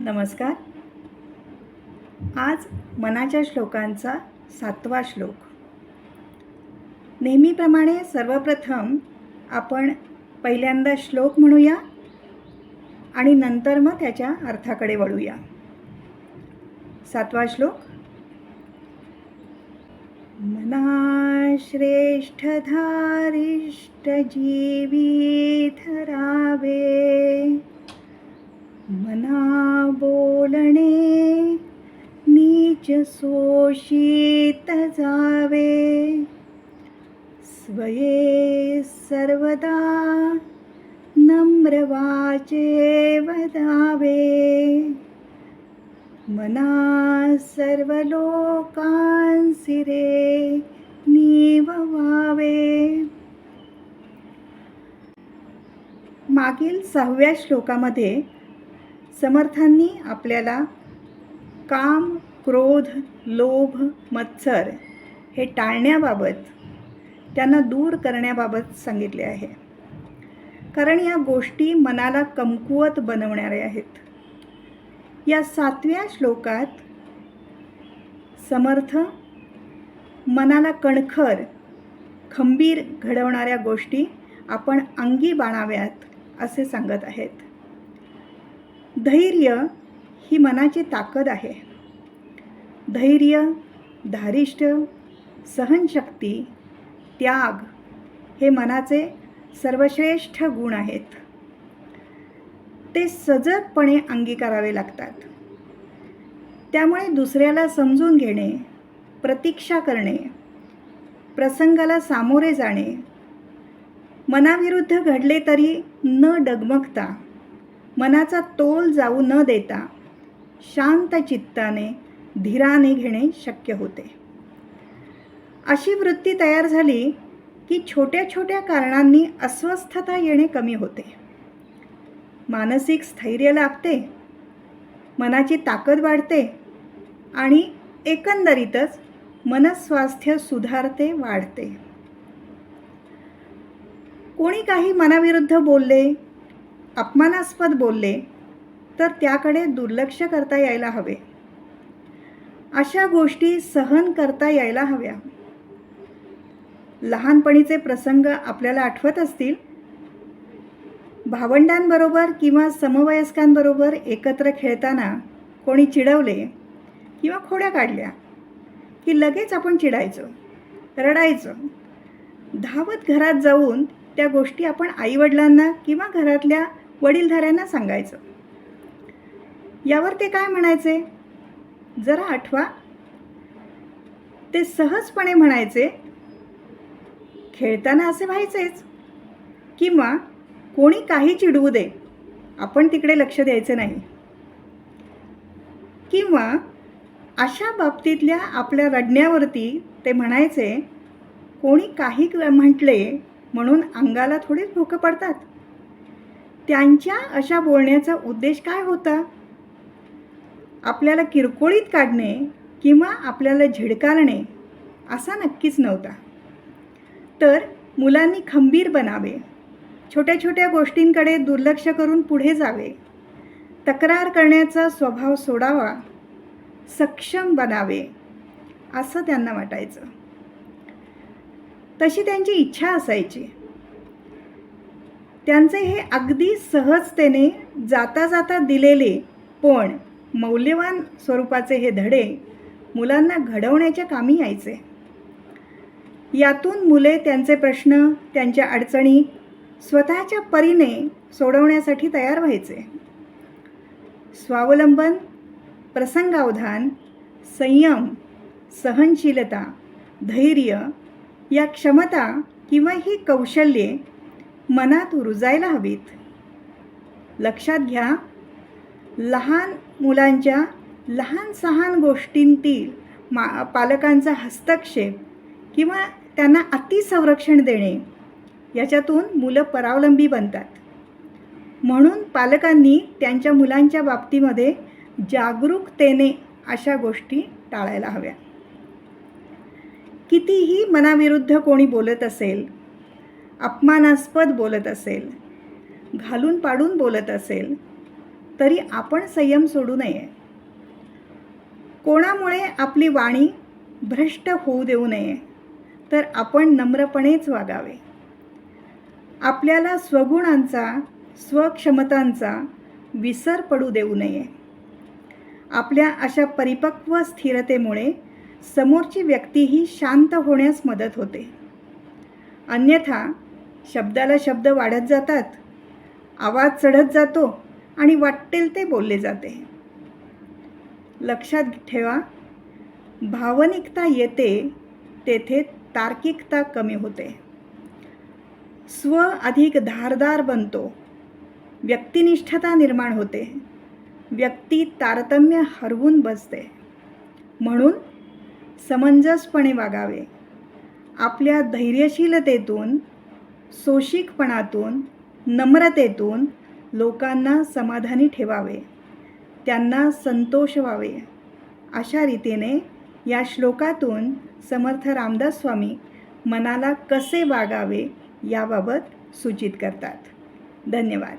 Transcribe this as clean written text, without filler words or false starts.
नमस्कार. आज मनाच्या श्लोकांचा 7वा श्लोक. नेहमीप्रमाणे सर्वप्रथम आपण पहिल्यांदा श्लोक म्हणूया आणि नंतर मग त्याच्या अर्थाकडे वळूया. 7वा श्लोक. मना श्रेष्ठ धारिष्ट जीवी धरावे, मना बोलणे नीच शोषित जावे, स्वये सर्वदा नम्र वाचे वदावे, मना सर्व लोकांसी रे निववावे. मागील 6व्या श्लोकामध्ये समर्थांनी आपल्याला काम, क्रोध, लोभ, मत्सर हे टाळण्याबाबत, त्यांना दूर करण्याबाबत सांगितले आहे. कारण या गोष्टी मनाला कमकुवत बनवणाऱ्या आहेत. या 7व्या श्लोकात समर्थ मनाला कणखर, खंबीर घडवणाऱ्या गोष्टी आपण अंगी बाणाव्यात असे सांगत आहेत. धैर्य ही मनाची ताकद आहे. धैर्य, धारिष्ट, सहनशक्ती, त्याग हे मनाचे सर्वश्रेष्ठ गुण आहेत. ते सजगपणे अंगीकारावे लागतात. त्यामुळे दुसऱ्याला समजून घेणे, प्रतीक्षा करणे, प्रसंगाला सामोरे जाणे, मनाविरुद्ध घडले तरी न डगमगता, मनाचा तोल जाऊ न देता शांत चित्ताने, धीराने घेणे शक्य होते. अशी वृत्ती तयार झाली की छोट्या छोट्या कारणांनी अस्वस्थता येणे कमी होते. मानसिक स्थैर्य लाभते, मनाची ताकद वाढते आणि एकंदरीतच मनस्वास्थ्य सुधारते, वाढते. कोणी काही मनाविरुद्ध बोलले, अपमानास्पद बोलले तर त्याकडे दुर्लक्ष करता यायला हवे. अशा गोष्टी सहन करता यायला हव्या. लहानपणीचे प्रसंग आपल्याला आठवत असतील. भावंडांबरोबर किंवा समवयस्कांबरोबर एकत्र खेळताना कोणी चिडवले किंवा खोड्या काढल्या की लगेच आपण चिडायचो, रडायचो. धावत घरात जाऊन त्या गोष्टी आपण आईवडिलांना किंवा घरातल्या वडीलधाऱ्यांना सांगायचो. यावर ते काय म्हणायचे, जरा आठवा. ते सहजपणे म्हणायचे, खेळताना असे व्हायचेच, किंवा कोणी काही चिडवू दे, आपण तिकडे लक्ष द्यायचं नाही. किंवा अशा बाबतीतल्या आपल्या रडण्यावरती ते म्हणायचे, कोणी काही म्हटले म्हणून अंगाला थोडीच भुकं पडतात. त्यांच्या अशा बोलण्याचा उद्देश काय होता? आपल्याला किरकोळीत काढणे किंवा आपल्याला झिडकारणे असा नक्कीच नव्हता. तर मुलांनी खंबीर बनावे, छोट्या छोट्या गोष्टींकडे दुर्लक्ष करून पुढे जावे, तक्रार करण्याचा स्वभाव सोडावा, सक्षम बनावे असं त्यांना वाटायचं. तशी त्यांची इच्छा असायची. त्यांचे हे अगदी सहजतेने जाता जाता दिलेले पण मौल्यवान स्वरूपाचे हे धडे मुलांना घडवण्याच्या कामी यायचे. यातून मुले त्यांचे प्रश्न, त्यांच्या अडचणी स्वतःच्या परीने सोडवण्यासाठी तयार व्हायचे. स्वावलंबन, प्रसंगावधान, संयम, सहनशीलता, धैर्य या क्षमता किंवा ही कौशल्ये मनात रुजायला हवीत. लक्षात घ्या, लहान मुलांच्या लहान सहान गोष्टींतील पालकांचा हस्तक्षेप किंवा त्यांना अतिसंरक्षण देणे याच्यातून मुलं परावलंबी बनतात. म्हणून पालकांनी त्यांच्या मुलांच्या बाबतीमध्ये जागरूकतेने अशा गोष्टी टाळायला हव्या. कितीही मनाविरुद्ध कोणी बोलत असेल, अपमानास्पद बोलत असेल, घालून पाडून बोलत असेल, तरी आपण संयम सोडू नये. कोणामुळे आपली वाणी भ्रष्ट होऊ देऊ नये, तर आपण नम्रपणेच वागावे. आपल्याला स्वगुणांचा, स्वक्षमतांचा विसर पडू देऊ नये. आपल्या अशा परिपक्व स्थिरतेमुळे समोरची व्यक्तीही शांत होण्यास मदत होते. अन्यथा शब्दाला शब्द वाढत जातात, आवाज चढत जातो आणि वाटेल ते बोलले जाते. लक्षात ठेवा, भावनिकता येते तेथे तार्किकता कमी होते. स्व अधिक धारदार बनतो, व्यक्तिनिष्ठता निर्माण होते, व्यक्ती तारतम्य हरवून बसते. म्हणून समंजसपणे वागावे. आपल्या धैर्यशीलतेतून, सोशिकपणातून, नम्रतेतून लोकांना समाधानी ठेवावे, त्यांना संतोष व्हावे. अशा रीतीने या श्लोकातून समर्थ रामदास स्वामी मनाला कसे वागावे याबाबत सूचित करतात. धन्यवाद.